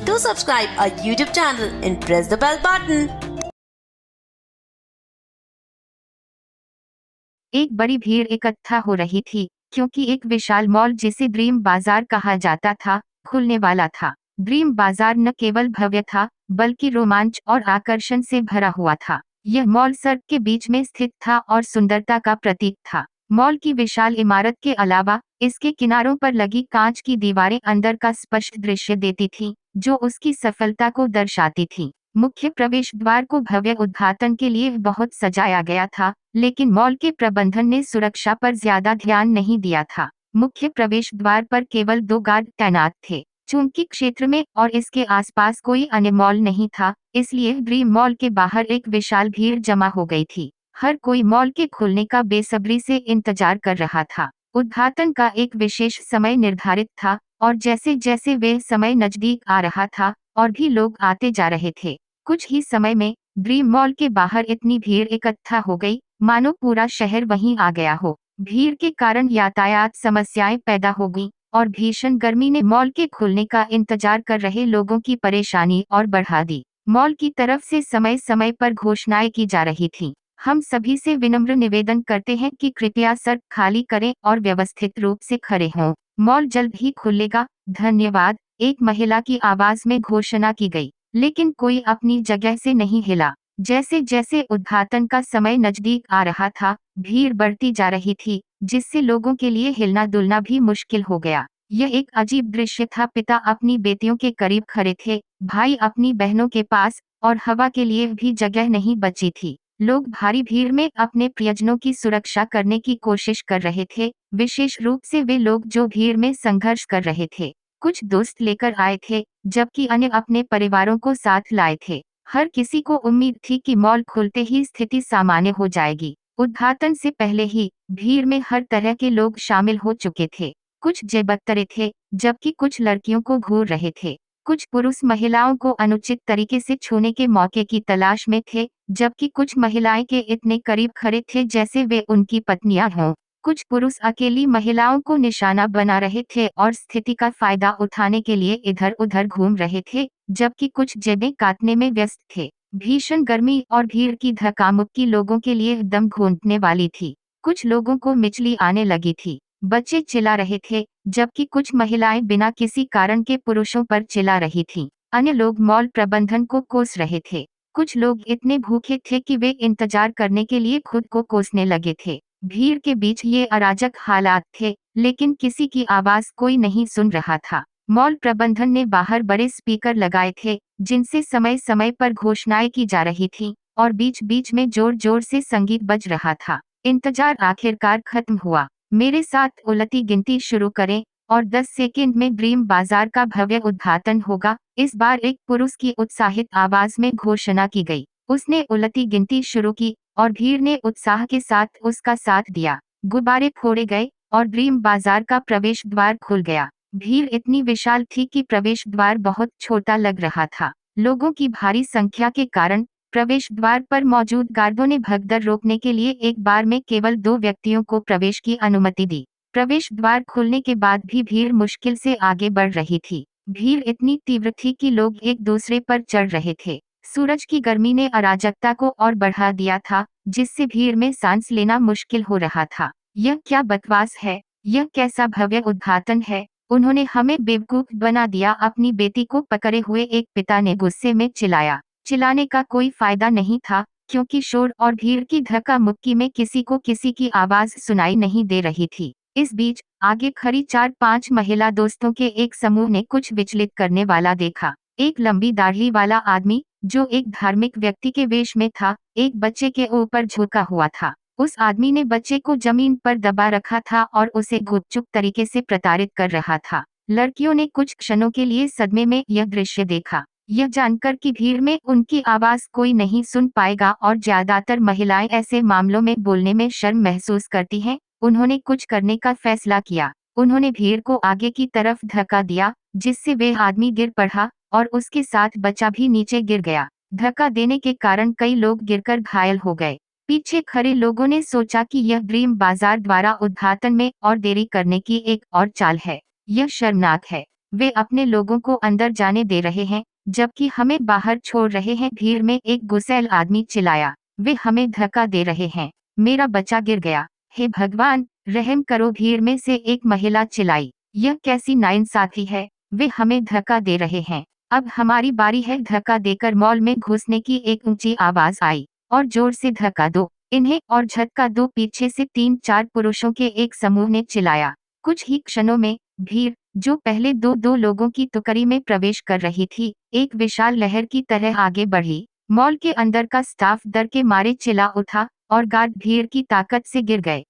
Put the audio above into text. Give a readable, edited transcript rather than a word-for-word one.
Do subscribe our YouTube channel and press the bell button. एक बड़ी भीड़ इकट्ठा हो रही थी क्योंकि एक विशाल मॉल जिसे ड्रीम बाजार कहा जाता था खुलने वाला था। ड्रीम बाजार न केवल भव्य था बल्कि रोमांच और आकर्षण से भरा हुआ था। यह मॉल सड़क के बीच में स्थित था और सुंदरता का प्रतीक था। मॉल की विशाल इमारत के अलावा इसके किनारों पर लगी कांच की दीवारें अंदर का स्पष्ट दृश्य देती थीं, जो उसकी सफलता को दर्शाती थीं। मुख्य प्रवेश द्वार को भव्य उद्घाटन के लिए बहुत सजाया गया था, लेकिन मॉल के प्रबंधन ने सुरक्षा पर ज्यादा ध्यान नहीं दिया था। मुख्य प्रवेश द्वार पर केवल 2 गार्ड तैनात थे। चूंकि क्षेत्र में और इसके आसपास कोई अन्य मॉल नहीं था, इसलिए ड्रीम मॉल के बाहर एक विशाल भीड़ जमा हो गई थी। हर कोई मॉल के खुलने का बेसब्री से इंतजार कर रहा था। उद्घाटन का एक विशेष समय निर्धारित था और जैसे जैसे वे समय नजदीक आ रहा था और भी लोग आते जा रहे थे। कुछ ही समय में ड्रीम मॉल के बाहर इतनी भीड़ इकट्ठा हो गई मानो पूरा शहर वहीं आ गया हो। भीड़ के कारण यातायात समस्याएं पैदा हो गई और भीषण गर्मी ने मॉल के खुलने का इंतजार कर रहे लोगों की परेशानी और बढ़ा दी। मॉल की तरफ से समय समय पर घोषणाएं की जा रही थीं। हम सभी से विनम्र निवेदन करते हैं कि कृपया सड़क खाली करें और व्यवस्थित रूप से खड़े हों। मॉल जल्द ही खुलेगा, धन्यवाद, एक महिला की आवाज में घोषणा की गई। लेकिन कोई अपनी जगह से नहीं हिला। जैसे जैसे उद्घाटन का समय नजदीक आ रहा था, भीड़ बढ़ती जा रही थी, जिससे लोगों के लिए हिलना डुलना भी मुश्किल हो गया। यह एक अजीब दृश्य था। पिता अपनी बेटियों के करीब खड़े थे, भाई अपनी बहनों के पास, और हवा के लिए भी जगह नहीं बची थी। लोग भारी भीड़ में अपने प्रियजनों की सुरक्षा करने की कोशिश कर रहे थे, विशेष रूप से वे लोग जो भीड़ में संघर्ष कर रहे थे। कुछ दोस्त लेकर आए थे, जबकि अन्य अपने परिवारों को साथ लाए थे। हर किसी को उम्मीद थी कि मॉल खुलते ही स्थिति सामान्य हो जाएगी। उद्घाटन से पहले ही भीड़ में हर तरह के लोग शामिल हो चुके थे। कुछ जेबकतरे थे, जबकि कुछ लड़कियों को घूर रहे थे। कुछ पुरुष महिलाओं को अनुचित तरीके से छूने के मौके की तलाश में थे, जबकि कुछ महिलाएं के इतने करीब खड़े थे जैसे वे उनकी पत्नियां हों। कुछ पुरुष अकेली महिलाओं को निशाना बना रहे थे और स्थिति का फायदा उठाने के लिए इधर उधर घूम रहे थे, जबकि कुछ जेबें काटने में व्यस्त थे। भीषण गर्मी और भीड़ की धक्कामुक्की लोगों के लिए दम घोंटने वाली थी। कुछ लोगों को मिचली आने लगी थी। बच्चे चिल्ला रहे थे, जबकि कुछ महिलाएं बिना किसी कारण के पुरुषों पर चिल्ला रही थीं। अन्य लोग मॉल प्रबंधन को कोस रहे थे। कुछ लोग इतने भूखे थे कि वे इंतजार करने के लिए खुद को कोसने लगे थे। भीड़ के बीच ये अराजक हालात थे, लेकिन किसी की आवाज कोई नहीं सुन रहा था। मॉल प्रबंधन ने बाहर बड़े स्पीकर लगाए थे, जिनसे समय समय पर घोषणाएं की जा रही थीं, और बीच बीच में जोर जोर से संगीत बज रहा था। इंतजार आखिरकार खत्म हुआ। मेरे साथ उलटी गिनती शुरू करें और 10 सेकंड में ड्रीम बाजार का भव्य उद्घाटन होगा। इस बार एक पुरुष की उत्साहित आवाज में घोषणा की गई। उसने उलटी गिनती शुरू की और भीड़ ने उत्साह के साथ उसका साथ दिया। गुब्बारे फोड़े गए और ड्रीम बाजार का प्रवेश द्वार खुल गया। भीड़ इतनी विशाल थी कि प्रवेश द्वार बहुत छोटा लग रहा था। लोगों की भारी संख्या के कारण प्रवेश द्वार पर मौजूद गार्डों ने भगदड़ रोकने के लिए एक बार में केवल 2 व्यक्तियों को प्रवेश की अनुमति दी। प्रवेश द्वार खुलने के बाद भी भीड़ मुश्किल से आगे बढ़ रही थी। भीड़ इतनी तीव्र थी कि लोग एक दूसरे पर चढ़ रहे थे। सूरज की गर्मी ने अराजकता को और बढ़ा दिया था, जिससे भीड़ में सांस लेना मुश्किल हो रहा था। यह क्या बकवास है? यह कैसा भव्य उद्घाटन है? उन्होंने हमें बेवकूफ बना दिया, अपनी बेटी को पकड़े हुए एक पिता ने गुस्से में चिल्लाया। चिल्लाने का कोई फायदा नहीं था, क्योंकि शोर और भीड़ की धक्का मुक्की में किसी को किसी की आवाज सुनाई नहीं दे रही थी। इस बीच आगे खड़ी 4-5 महिला दोस्तों के एक समूह ने कुछ विचलित करने वाला देखा। एक लंबी दाढ़ी वाला आदमी, जो एक धार्मिक व्यक्ति के वेश में था, एक बच्चे के ऊपर झुका हुआ था। उस आदमी ने बच्चे को जमीन पर दबा रखा था और उसे गुपचुप तरीके से प्रताड़ित कर रहा था। लड़कियों ने कुछ क्षणों के लिए सदमे में यह दृश्य देखा, यह जानकर कि भीड़ में उनकी आवाज कोई नहीं सुन पाएगा और ज्यादातर महिलाएं ऐसे मामलों में बोलने में शर्म महसूस करती हैं। उन्होंने कुछ करने का फैसला किया। उन्होंने भीड़ को आगे की तरफ धक्का दिया, जिससे वह आदमी गिर पड़ा और उसके साथ बच्चा भी नीचे गिर गया। धक्का देने के कारण कई लोग गिरकर घायल हो गए। पीछे खड़े लोगों ने सोचा कि यह ड्रीम बाजार द्वारा उद्घाटन में और देरी करने की एक और चाल है। यह शर्मनाक है। वे अपने लोगों को अंदर जाने दे रहे हैं, जबकि हमें बाहर छोड़ रहे हैं। भीड़ में एक गुस्सैल आदमी चिल्लाया, वे हमें धक्का दे रहे हैं, मेरा बच्चा गिर गया, हे भगवान रहम करो। भीड़ में से एक महिला चिल्लाई, यह कैसी नाइंसाफी है, वे हमें धक्का दे रहे हैं, अब हमारी बारी है। धक्का देकर मॉल में घुसने की एक ऊंची आवाज आई, और जोर से धक्का दो इन्हें और झटका दो। पीछे से 3-4 पुरुषों के एक समूह ने चिल्लाया। कुछ ही क्षणों में भीड़, जो पहले दो दो लोगों की टुकड़ी में प्रवेश कर रही थी, एक विशाल लहर की तरह आगे बढ़ी। मॉल के अंदर का स्टाफ डर के मारे चिल्ला उठा और गार्ड भीड़ की ताकत से गिर गए।